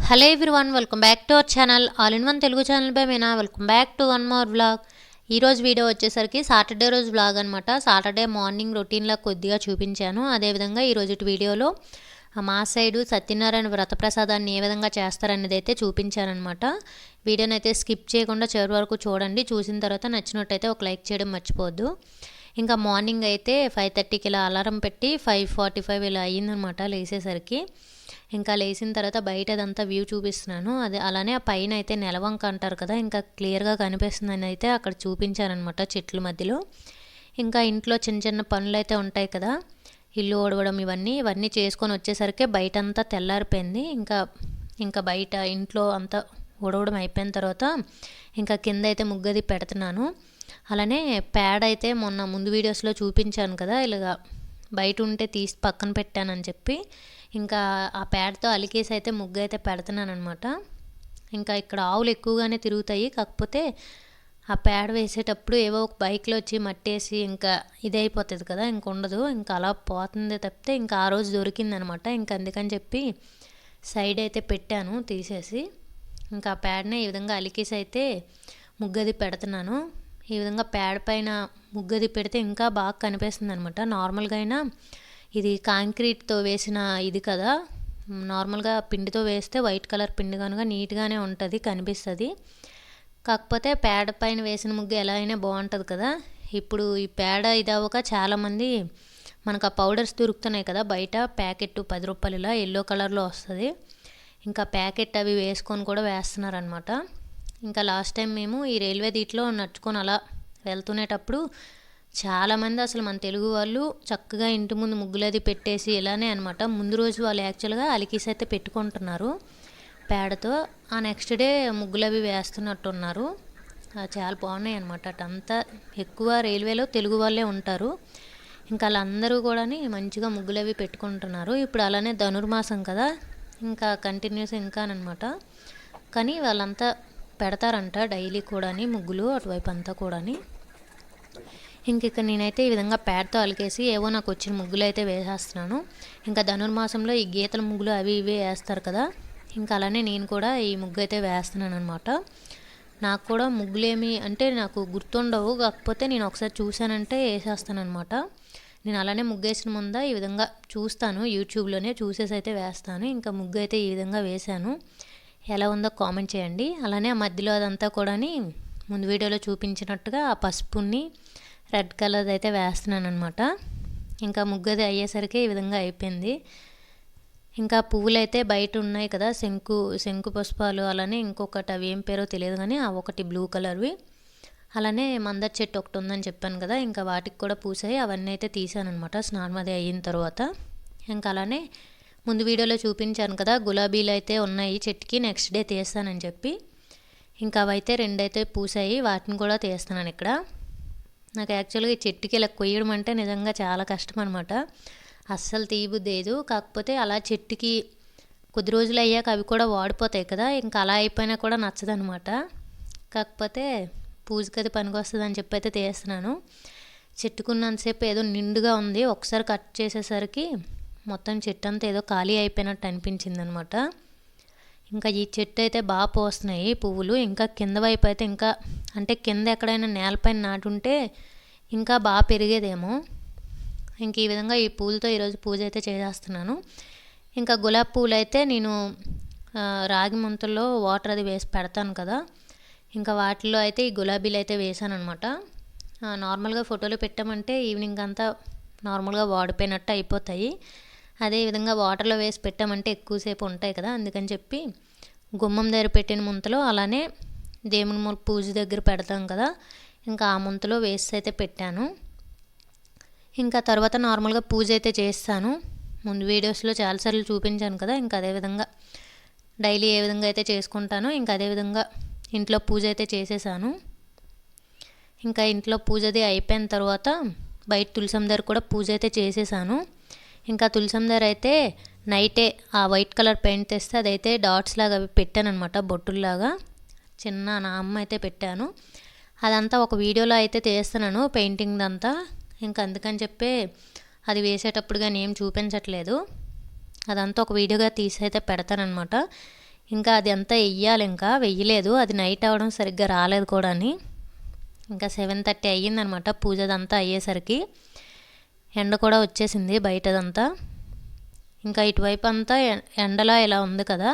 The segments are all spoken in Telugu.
Hello everyone, welcome back to our channel all in one Telugu channel by Meena. Welcome back to one more vlog. ఈరోజు వీడియో వచ్చేసరికి సాటర్డే రోజు వ్లాగ్ అనమాట. సాటర్డే మార్నింగ్ రొటీన్లా కొద్దిగా చూపించాను. అదేవిధంగా ఈరోజు వీడియోలో మా సైడు సత్యనారాయణ వ్రత ప్రసాదాన్ని ఏ విధంగా చేస్తారనేది అయితే చూపించానమాట. వీడియోని అయితే స్కిప్ చేయకుండా చివరి వరకు చూడండి. చూసిన తర్వాత నచ్చినట్టయితే ఒక లైక్ చేయడం మర్చిపోవద్దు. ఇంకా మార్నింగ్ అయితే 5:30కి ఇలా అలారం పెట్టి 5:45 ఇలా అయ్యిందనమాట లేసేసరికి. ఇంకా లేచిన తర్వాత బయట అదంతా వ్యూ చూపిస్తున్నాను. అదే అలానే ఆ పైన అయితే నెలవంక అంటారు కదా, ఇంకా క్లియర్గా కనిపిస్తుందని అయితే అక్కడ చూపించానమాట చెట్ల మధ్యలో. ఇంకా ఇంట్లో చిన్న చిన్న పనులు అయితే ఉంటాయి కదా, ఇల్లు ఓడవడం ఇవన్నీ చేసుకొని వచ్చేసరికి బయట అంతా తెల్లారిపోయింది. ఇంకా బయట ఇంట్లో అంతా ఓడవడం అయిపోయిన తర్వాత ఇంకా కింద అయితే ముగ్గది పెడుతున్నాను. అలానే ప్యాడ్ అయితే మొన్న ముందు వీడియోస్లో చూపించాను కదా, ఇలాగా బయట ఉంటే తీసి పక్కన పెట్టానని చెప్పి ఇంకా ఆ ప్యాడ్తో అలికేసి అయితే ముగ్గు అయితే పెడుతున్నాను అనమాట. ఇంకా ఇక్కడ ఆవులు ఎక్కువగానే తిరుగుతాయి, కాకపోతే ఆ ప్యాడ్ వేసేటప్పుడు ఏవో ఒక బైక్లో వచ్చి మట్టేసి ఇంకా ఇదైపోతుంది కదా, ఇంక ఉండదు, ఇంకా అలా పోతుంది తప్పితే ఇంకా ఆ రోజు దొరికిందనమాట. ఇంకా అందుకని చెప్పి సైడ్ అయితే పెట్టాను తీసేసి. ఇంకా ఆ ప్యాడ్నే ఈ విధంగా అలికేసి అయితే ముగ్గది పెడుతున్నాను. ఈ విధంగా ప్యాడ్ పైన ముగ్గది పెడితే ఇంకా బాగా కనిపిస్తుంది అనమాట. నార్మల్గా అయినా ఇది కాంక్రీట్తో వేసిన ఇది కదా, నార్మల్గా పిండితో వేస్తే వైట్ కలర్ పిండి కనుక నీట్గానే ఉంటుంది, కనిపిస్తుంది. కాకపోతే పేడ పైన వేసిన ముగ్గు ఎలా అయినా బాగుంటుంది కదా. ఇప్పుడు ఈ పేడ ఇది అవ్వక చాలామంది మనకు ఆ పౌడర్స్ దొరుకుతున్నాయి కదా బయట, ప్యాకెట్ 10 రూపాయలు ఇలా ఎల్లో కలర్లో వస్తుంది. ఇంకా ప్యాకెట్ అవి వేసుకొని కూడా వేస్తున్నారనమాట. ఇంకా లాస్ట్ టైం మేము ఈ రైల్వే దీంట్లో నడుచుకొని అలా వెళ్తునేటప్పుడు చాలామంది అసలు మన తెలుగు వాళ్ళు చక్కగా ఇంటి ముందు ముగ్గులది పెట్టేసి ఇలానే అనమాట. ముందు రోజు వాళ్ళు యాక్చువల్గా అలికేసి అయితే పెట్టుకుంటున్నారు పేడతో, ఆ నెక్స్ట్ డే ముగ్గులు అవి వేస్తున్నట్టున్నారు. చాలా బాగున్నాయి అనమాట. అటంతా ఎక్కువ రైల్వేలో తెలుగు వాళ్ళే ఉంటారు. ఇంకా వాళ్ళందరూ కూడా మంచిగా ముగ్గులు అవి పెట్టుకుంటున్నారు. ఇప్పుడు అలానే ధనుర్మాసం కదా, ఇంకా కంటిన్యూస్ ఇంకానమాట. కానీ వాళ్ళంతా పెడతారంట డైలీ కూడా ముగ్గులు అటువైపు అంతా కూడా. ఇక్కడ నేనైతే ఈ విధంగా ప్యాడ్తో అలికేసి ఏవో నాకు వచ్చిన ముగ్గులు అయితే వేసేస్తున్నాను. ఇంకా ధనుర్మాసంలో ఈ గీతల ముగ్గులు అవి ఇవి వేస్తారు కదా, ఇంకా అలానే నేను కూడా ఈ ముగ్గు అయితే వేస్తున్నాను అనమాట. నాకు కూడా ముగ్గులేమి అంటే నాకు గుర్తుండవు, కాకపోతే నేను ఒకసారి చూశానంటే వేసేస్తాను అనమాట. నేను అలానే ముగ్గేసిన ముందా ఈ విధంగా చూస్తాను, యూట్యూబ్లోనే చూసేసి అయితే వేస్తాను. ఇంకా ముగ్గు అయితే ఈ విధంగా వేశాను. ఎలా ఉందో కామెంట్ చేయండి. అలానే ఆ మధ్యలో అదంతా కూడా ముందు వీడియోలో చూపించినట్టుగా ఆ పసుపుని రెడ్ కలర్ అయితే వేస్తున్నాను అనమాట. ఇంకా ముగ్గది అయ్యేసరికి ఈ విధంగా అయిపోయింది. ఇంకా పువ్వులు అయితే బయట ఉన్నాయి కదా, శంకు పుష్పాలు, అలానే ఇంకొకటి అవి ఏం పేరో తెలియదు కానీ ఆ ఒకటి బ్లూ కలర్వి, అలానే మందార చెట్టు ఒకటి ఉందని చెప్పాను కదా, ఇంకా వాటికి కూడా పూసాయి. అవన్నీ అయితే తీసాను అనమాట స్నానం అది అయిన తర్వాత. ఇంకా అలానే ముందు వీడియోలో చూపించాను కదా, గులాబీలు అయితే ఉన్నాయి చెట్టుకి, నెక్స్ట్ డే తీస్తానని చెప్పి. ఇంకా అవైతే 2 అయితే పూసాయి, వాటిని కూడా తీస్తున్నాను ఇక్కడ. నాకు యాక్చువల్గా ఈ చెట్టుకి ఇలా కొయ్యడం అంటే నిజంగా చాలా కష్టం అనమాట. అస్సలు తీయబుద్దేదు. కాకపోతే అలా చెట్టుకి కొద్ది రోజులు అయ్యాక అవి కూడా వాడిపోతాయి కదా, ఇంకా అలా అయిపోయినా కూడా నచ్చదనమాట. కాకపోతే పూజకి అది పనికి వస్తుంది అని చెప్పి అయితే తీస్తున్నాను. చెట్టుకున్నంతసేపు ఏదో నిండుగా ఉంది, ఒకసారి కట్ చేసేసరికి మొత్తం చెట్టు అంతా ఏదో ఖాళీ అయిపోయినట్టు అనిపించింది అనమాట. ఇంకా ఈ చెట్టు అయితే బాగా పోస్తున్నాయి పువ్వులు. ఇంకా కింద వైపు అయితే ఇంకా అంటే కింద ఎక్కడైనా నేలపైన నాటుంటే ఇంకా బాగా పెరిగేదేమో. ఇంక ఈ విధంగా ఈ పూలతో ఈరోజు పూజ అయితే చేసేస్తున్నాను. ఇంకా గులాబీ పూలు అయితే నేను రాగి ముంతల్లో వాటర్ అది వేసి పెడతాను కదా, ఇంకా వాటిలో అయితే ఈ గులాబీలు అయితే వేసాను అనమాట. నార్మల్గా ఫోటోలు పెట్టామంటే ఈవినింగ్ అంతా నార్మల్గా వాడిపోయినట్టు అయిపోతాయి. అదే విధంగా వాటర్లో వేసి పెట్టామంటే ఎక్కువసేపు ఉంటాయి కదా, అందుకని చెప్పి గుమ్మం దగ్గర పెట్టిన ముంతలో, అలానే దేవుని పూజ దగ్గర పెడతాం కదా, ఇంకా ఆ ముంతలో వేసి అయితే పెట్టాను. ఇంకా తర్వాత నార్మల్గా పూజ అయితే చేస్తాను. ముందు వీడియోస్లో చాలాసార్లు చూపించాను కదా, ఇంకా అదేవిధంగా డైలీ ఏ విధంగా అయితే చేసుకుంటానో ఇంకా అదేవిధంగా ఇంట్లో పూజ అయితే చేసేసాను. ఇంకా ఇంట్లో పూజది అయిపోయిన తర్వాత బయట తులసం దగ్గర కూడా పూజ అయితే చేసేసాను. ఇంకా తులసం దగ్గర అయితే నైటే ఆ వైట్ కలర్ పెయింట్ తెస్తే అదైతే డాట్స్ లాగా అవి పెట్టాను అనమాట, బొట్టుల్లాగా చిన్న నా అమ్మ అయితే పెట్టాను. అదంతా ఒక వీడియోలో అయితే తీస్తున్నాను పెయింటింగ్ అంతా. ఇంకా అందుకని చెప్పి అది వేసేటప్పుడు కానీ ఏం చూపించట్లేదు, అదంతా ఒక వీడియోగా తీసి అయితే పెడతానమాట. ఇంకా అది అంతా వెయ్యాలి, ఇంకా వెయ్యలేదు, అది నైట్ అవ్వడం సరిగ్గా రాలేదు కూడా. ఇంకా 7:30 అయ్యిందనమాట పూజదంతా అయ్యేసరికి. ఎండ కూడా వచ్చేసింది బయటదంతా. ఇంకా ఇటువైపు అంతా ఎండలా ఇలా ఉంది కదా,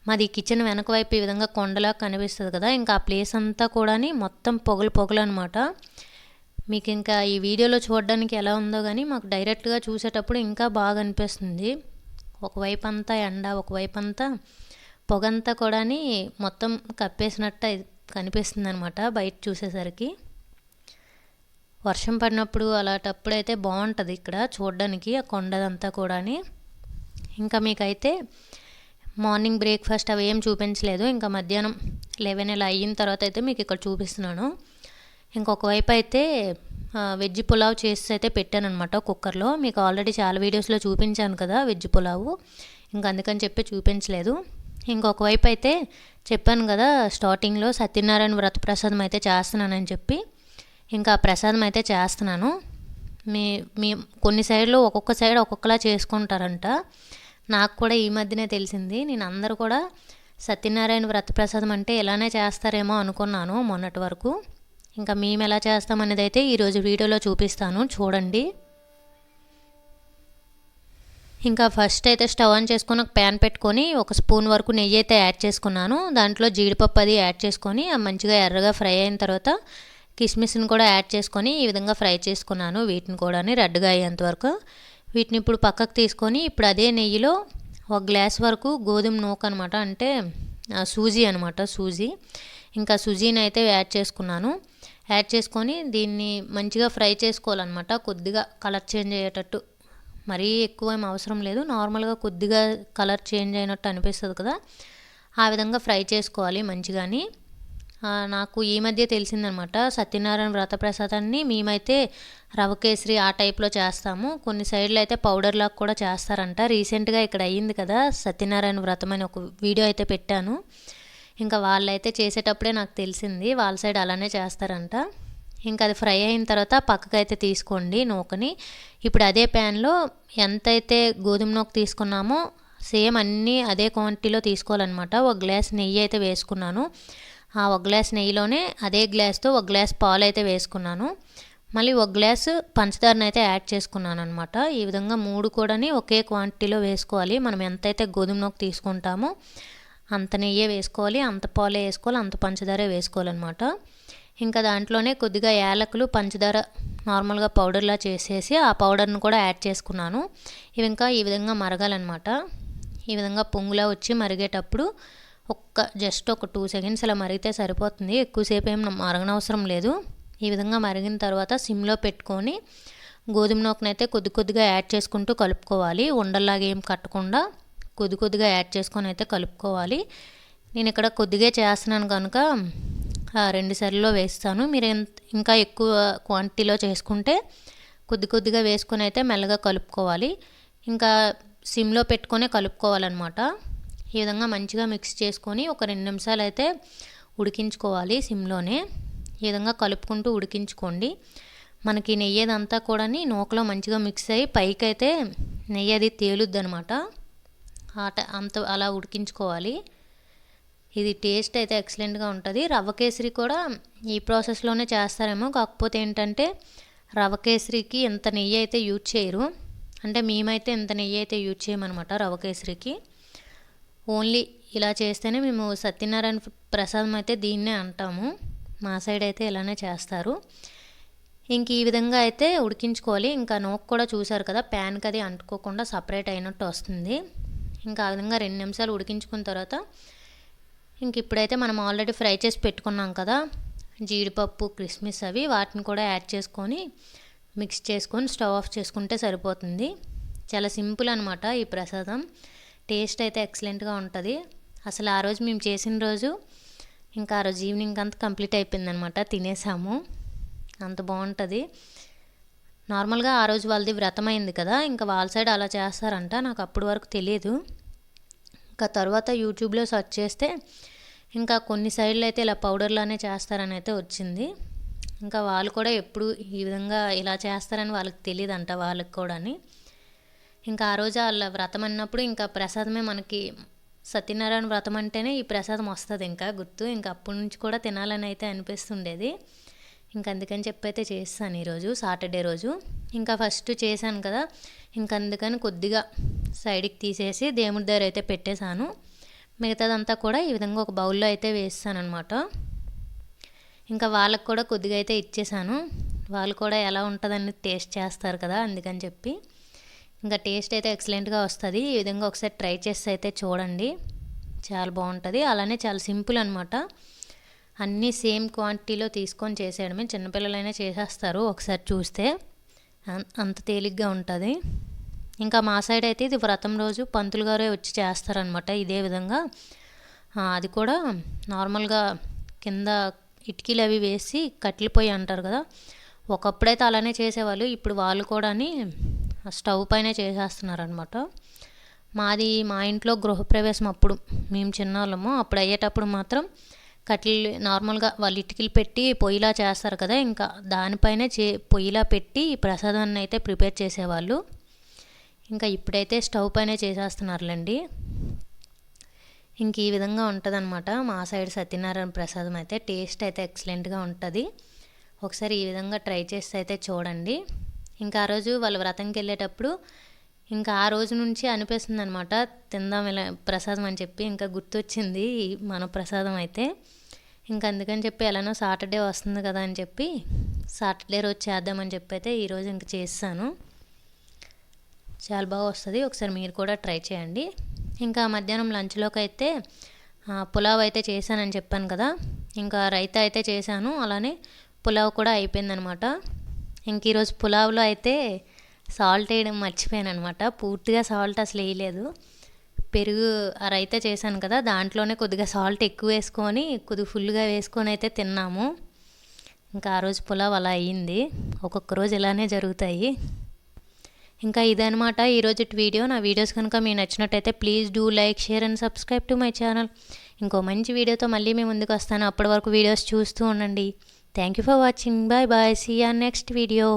మాది కిచెన్ వెనక వైపు ఈ విధంగా కొండలా కనిపిస్తుంది కదా, ఇంకా ఆ ప్లేస్ అంతా కూడా మొత్తం పొగలు అనమాట. మీకు ఇంకా ఈ వీడియోలో చూడడానికి ఎలా ఉందో కానీ మాకు డైరెక్ట్గా చూసేటప్పుడు ఇంకా బాగా అనిపిస్తుంది. ఒకవైపు అంతా ఎండ, ఒకవైపు అంతా పొగంతా కూడా మొత్తం కప్పేసినట్టు కనిపిస్తుంది అనమాట బయట చూసేసరికి. వర్షం పడినప్పుడు అలాంటప్పుడు అయితే బాగుంటుంది ఇక్కడ చూడడానికి ఆ కొండదంతా కూడా. ఇంకా మీకైతే మార్నింగ్ బ్రేక్ఫాస్ట్ అవి ఏం చూపించలేదు, ఇంకా మధ్యాహ్నం 11 ఇలా అయిన తర్వాత అయితే మీకు ఇక్కడ చూపిస్తున్నాను. ఇంకొక వైపు అయితే వెజ్ పులావ్ చేసి అయితే పెట్టాను అనమాట కుక్కర్లో. మీకు ఆల్రెడీ చాలా వీడియోస్లో చూపించాను కదా వెజ్ పులావు, ఇంకా అందుకని చెప్పి చూపించలేదు. ఇంకొక వైపు అయితే చెప్పాను కదా స్టార్టింగ్లో సత్యనారాయణ వ్రత ప్రసాదం అయితే చేస్తున్నానని చెప్పి, ఇంకా ప్రసాదం అయితే చేస్తున్నాను. మీ కొన్ని సైడ్లో ఒక్కొక్క సైడ్ ఒక్కొక్కలా చేసుకుంటారంట. నాకు కూడా ఈ మధ్యనే తెలిసింది. నేను అందరూ కూడా సత్యనారాయణ వ్రత ప్రసాదం అంటే ఇలానే చేస్తారేమో అనుకున్నాను మొన్నటి వరకు. ఇంకా మేము ఎలా చేస్తామనేది అయితే ఈరోజు వీడియోలో చూపిస్తాను, చూడండి. ఇంకా ఫస్ట్ అయితే స్టవ్ ఆన్ చేసుకొని ఒక ప్యాన్ పెట్టుకొని 1 స్పూన్ వరకు నెయ్యి అయితే యాడ్ చేసుకున్నాను. దాంట్లో జీడిపప్పు అది యాడ్ చేసుకొని మంచిగా ఎర్రగా ఫ్రై అయిన తర్వాత కిస్మిస్ని కూడా యాడ్ చేసుకొని ఈ విధంగా ఫ్రై చేసుకున్నాను. వీటిని కూడా రెడ్గా అయ్యేంతవరకు. వీటిని ఇప్పుడు పక్కకు తీసుకొని ఇప్పుడు అదే నెయ్యిలో 1 గ్లాస్ వరకు గోధుమ నూక అనమాట, అంటే సూజీ అనమాట, సూజీ. ఇంకా సూజీని అయితే యాడ్ చేసుకున్నాను. యాడ్ చేసుకొని దీన్ని మంచిగా ఫ్రై చేసుకోవాలన్నమాట, కొద్దిగా కలర్ చేంజ్ అయ్యేటట్టు. మరీ ఎక్కువ ఏం అవసరం లేదు, నార్మల్గా కొద్దిగా కలర్ చేంజ్ అయినట్టు అనిపిస్తుంది కదా, ఆ విధంగా ఫ్రై చేసుకోవాలి మంచిగాని. నాకు ఈ మధ్య తెలిసిందనమాట సత్యనారాయణ వ్రత ప్రసాదాన్ని మేమైతే రవ కేసరి ఆ టైప్లో చేస్తాము, కొన్ని సైడ్లో అయితే పౌడర్ లాగా కూడా చేస్తారంట. రీసెంట్గా ఇక్కడ అయ్యింది కదా సత్యనారాయణ వ్రతం అని ఒక వీడియో అయితే పెట్టాను. ఇంకా వాళ్ళైతే చేసేటప్పుడే నాకు తెలిసింది వాళ్ళ సైడ్ అలానే చేస్తారంట. ఇంకా అది ఫ్రై అయిన తర్వాత పక్కకైతే తీసుకోండి నూకని. ఇప్పుడు అదే ప్యాన్లో ఎంతైతే గోధుమ నూక తీసుకున్నామో సేమ్ అన్నీ అదే క్వాంటిటీలో తీసుకోవాలన్నమాట. 1 గ్లాస్ నెయ్యి అయితే వేసుకున్నాను. ఆ 1 గ్లాస్ నెయ్యిలోనే అదే గ్లాస్తో 1 గ్లాస్ పాలు అయితే వేసుకున్నాను. మళ్ళీ 1 గ్లాసు పంచదారని అయితే యాడ్ చేసుకున్నాను అనమాట. ఈ విధంగా 3 కూడా ఒకే క్వాంటిటీలో వేసుకోవాలి. మనం ఎంతైతే గోధుమ నూక తీసుకుంటామో అంత నెయ్యే వేసుకోవాలి, అంత పాలే వేసుకోవాలి, అంత పంచదారే వేసుకోవాలన్నమాట. ఇంకా దాంట్లోనే కొద్దిగా యాలకులు, పంచదార నార్మల్గా పౌడర్లా చేసేసి ఆ పౌడర్ను కూడా యాడ్ చేసుకున్నాను. ఇవి ఇంకా ఈ విధంగా మరగాలన్నమాట. ఈ విధంగా పొంగులా వచ్చి మరిగేటప్పుడు జస్ట్ ఒక 2 సెకండ్స్ అలా మరిగితే సరిపోతుంది, ఎక్కువసేపు ఏం మరగనవసరం లేదు. ఈ విధంగా మరిగిన తర్వాత సిమ్లో పెట్టుకొని గోధుమ నూకనైతే కొద్దిగా యాడ్ చేసుకుంటూ కలుపుకోవాలి. ఉండల్లాగా ఏం కట్టకుండా కొద్దిగా యాడ్ చేసుకొని అయితే కలుపుకోవాలి. నేను ఇక్కడ కొద్దిగా చేస్తున్నాను కనుక 2 సార్లు వేస్తాను. మీరు ఇంకా ఎక్కువ క్వాంటిటీలో చేసుకుంటే కొద్దిగా వేసుకొని అయితే మెల్లగా కలుపుకోవాలి. ఇంకా సిమ్లో పెట్టుకొని కలుపుకోవాలన్నమాట. ఈ విధంగా మంచిగా మిక్స్ చేసుకొని ఒక 2 నిమిషాలు అయితే ఉడికించుకోవాలి సిమ్లోనే. ఈ విధంగా కలుపుకుంటూ ఉడికించుకోండి. మనకి నెయ్యి అదంతా కూడా నూకలో మంచిగా మిక్స్ అయ్యి పైకి అయితే నెయ్యి అది తేలుద్ది అనమాట. అంత అలా ఉడికించుకోవాలి. ఇది టేస్ట్ అయితే ఎక్సలెంట్గా ఉంటుంది. రవ్వ కేసరి కూడా ఈ ప్రాసెస్లోనే చేస్తారేమో, కాకపోతే ఏంటంటే రవ్వ కేసరికి ఎంత నెయ్యి అయితే యూజ్ చేయరు, అంటే మేమైతే ఎంత నెయ్యి అయితే యూజ్ చేయమన్నమాట రవ్వ కేసరికి. ఓన్లీ ఇలా చేస్తేనే మేము సత్యనారాయణ ప్రసాదం అయితే దీన్నే అంటాము, మా సైడ్ అయితే ఇలానే చేస్తారు. ఇంక ఈ విధంగా అయితే ఉడికించుకోవాలి. ఇంకా నూక కూడా చూసారు కదా ప్యాన్కి అది అంటుకోకుండా సపరేట్ అయినట్టు వస్తుంది. ఇంకా ఆ విధంగా 2 నిమిషాలు ఉడికించుకున్న తర్వాత ఇంక ఇప్పుడైతే మనం ఆల్రెడీ ఫ్రై చేసి పెట్టుకున్నాం కదా జీడిపప్పు, కిస్మిస్ అవి, వాటిని కూడా యాడ్ చేసుకొని మిక్స్ చేసుకొని స్టవ్ ఆఫ్ చేసుకుంటే సరిపోతుంది. చాలా సింపుల్ అనమాట ఈ ప్రసాదం. టేస్ట్ అయితే ఎక్సలెంట్గా ఉంటుంది. అసలు ఆ రోజు మేము చేసిన రోజు ఇంకా ఆ రోజు ఈవినింగ్ అంతా కంప్లీట్ అయిపోయిందనమాట, తినేసాము, అంత బాగుంటుంది. నార్మల్గా ఆ రోజు వాళ్ళది వ్రతం అయింది కదా, ఇంకా వాళ్ళ సైడ్ అలా చేస్తారంట, నాకు అప్పటి వరకు తెలియదు. ఇంకా తర్వాత యూట్యూబ్లో సెర్చ్ చేస్తే ఇంకా కొన్ని సైడ్లు అయితే ఇలా పౌడర్లానే చేస్తారని అయితే వచ్చింది. ఇంకా వాళ్ళు కూడా ఎప్పుడు ఈ విధంగా ఇలా చేస్తారని వాళ్ళకి తెలియదంట వాళ్ళకి కూడా. ఇంకా ఆ రోజు వాళ్ళ వ్రతం అన్నప్పుడు ఇంకా ప్రసాదమే మనకి సత్యనారాయణ వ్రతం అంటేనే ఈ ప్రసాదం వస్తుంది ఇంకా గుర్తు. ఇంకా అప్పటి నుంచి కూడా తినాలని అయితే అనిపిస్తుండేది. ఇంక అందుకని చెప్పి అయితే చేస్తాను ఈరోజు సాటర్డే రోజు. ఇంకా ఫస్ట్ చేశాను కదా, ఇంకా అందుకని కొద్దిగా సైడ్కి తీసేసి దేవుడి దగ్గర అయితే పెట్టేశాను. మిగతాదంతా కూడా ఈ విధంగా ఒక బౌల్లో అయితే వేస్తాను అనమాట. ఇంకా వాళ్ళకు కూడా కొద్దిగా అయితే ఇచ్చేసాను. వాళ్ళు కూడా ఎలా ఉంటుందని టేస్ట్ చేస్తారు కదా, అందుకని చెప్పి. ఇంకా టేస్ట్ అయితే ఎక్సలెంట్గా వస్తుంది. ఈ విధంగా ఒకసారి ట్రై చేసి అయితే చూడండి, చాలా బాగుంటుంది. అలానే చాలా సింపుల్ అనమాట. అన్నీ సేమ్ క్వాంటిటీలో తీసుకొని చేసేయడమే. చిన్నపిల్లలైనా చేసేస్తారు ఒకసారి చూస్తే, అంత తేలిగ్గా ఉంటుంది. ఇంకా మా సైడ్ అయితే ఇది వ్రతం రోజు పంతులు గారే వచ్చి చేస్తారనమాట ఇదే విధంగా. అది కూడా నార్మల్గా కింద ఇటుకలు అవి వేసి కట్టెల పొయ్యి అంటారు కదా, ఒకప్పుడైతే అలానే చేసేవాళ్ళు. ఇప్పుడు వాళ్ళు కూడా స్టవ్ పైన చేసేస్తున్నారనమాట. మా ఇంట్లో గృహప్రవేశం అప్పుడు మేము చిన్నవాళ్ళము, అప్పుడు అయ్యేటప్పుడు మాత్రం కట్టెలు నార్మల్గా వాళ్ళు ఇటుకలు పెట్టి పొయ్యిలా చేస్తారు కదా, ఇంకా దానిపైనే పొయ్యిలా పెట్టి ప్రసాదాన్ని అయితే ప్రిపేర్ చేసేవాళ్ళు. ఇంకా ఇప్పుడైతే స్టవ్ పైనే చేసేస్తున్నారులేండి. ఇంక ఈ విధంగా ఉంటుందన్నమాట మా సైడ్ సత్యనారాయణ ప్రసాదం అయితే. టేస్ట్ అయితే ఎక్సలెంట్గా ఉంటుంది. ఒకసారి ఈ విధంగా ట్రై చేస్తే అయితే చూడండి. ఇంకా ఆ రోజు వాళ్ళ వ్రతంకి వెళ్ళేటప్పుడు ఇంకా ఆ రోజు నుంచి అనిపిస్తుంది అనమాట, తిందాం ఇలా ప్రసాదం అని చెప్పి. ఇంకా గుర్తొచ్చింది మన ప్రసాదం అయితే. ఇంకా అందుకని చెప్పి ఎలానో సాటర్డే వస్తుంది కదా అని చెప్పి సాటర్డే రోజు చేద్దామని చెప్పి అయితే ఈరోజు ఇంక చేస్తాను. చాలా బాగా వస్తుంది. ఒకసారి మీరు కూడా ట్రై చేయండి. ఇంకా మధ్యాహ్నం లంచ్లోకి అయితే పులావ్ అయితే చేశానని చెప్పాను కదా, ఇంకా రైతా అయితే చేశాను. అలానే పులావ్ కూడా అయిపోయిందనమాట. ఇంక ఈరోజు పులావ్లో అయితే సాల్ట్ వేయడం మర్చిపోయాను అనమాట. పూర్తిగా సాల్ట్ అసలు వేయలేదు. పెరుగు ఆ రైతా చేశాను కదా, దాంట్లోనే కొద్దిగా సాల్ట్ ఎక్కువ వేసుకొని కొద్దిగా ఫుల్గా వేసుకొని అయితే తిన్నాము. ఇంకా ఆ రోజు పులావ్ అలా అయ్యింది. ఒక్కొక్క రోజు ఇలానే జరుగుతాయి. ఇంకా ఇదనమాట ఈరోజు వీడియో. నా వీడియోస్ కనుక మీకు నచ్చినట్టయితే please do like, share and subscribe to my channel. ఇంకో మంచి వీడియోతో మళ్ళీ మేము ముందుకు వస్తాను. అప్పటి వరకు వీడియోస్ చూస్తూ ఉండండి. Thank you for watching. Bye bye. See you on next video.